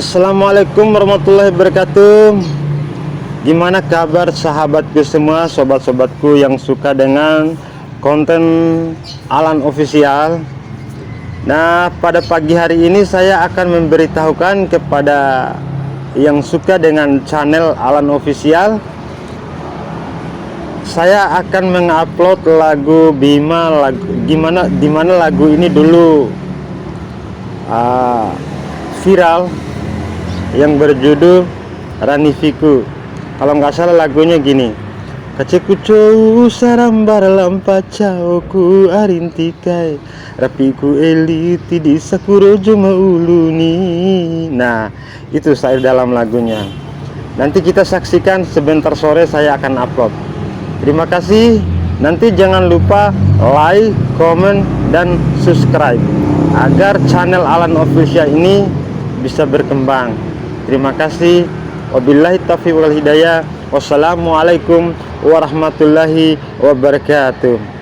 Assalamualaikum warahmatullahi wabarakatuh. Gimana kabar sahabatku semua, sobat-sobatku yang suka dengan konten Alan Official. Nah, pada pagi hari ini saya akan memberitahukan kepada yang suka dengan channel Alan Official, saya akan mengupload lagu Bima, dimana lagu ini dulu viral, yang berjudul Ranifiku. Kalau nggak salah lagunya gini: Kacekucou sarambar lampacau ku arintikai rapiku eliti di sakuro juma uluni. Nah, itu saya dalam lagunya. Nanti kita saksikan sebentar sore, saya akan upload. Terima kasih. Nanti jangan lupa like, comment, dan subscribe agar channel Alan Official ini bisa berkembang. Terima kasih. Wabillahi taufiq wal hidayah. Wassalamualaikum warahmatullahi wabarakatuh.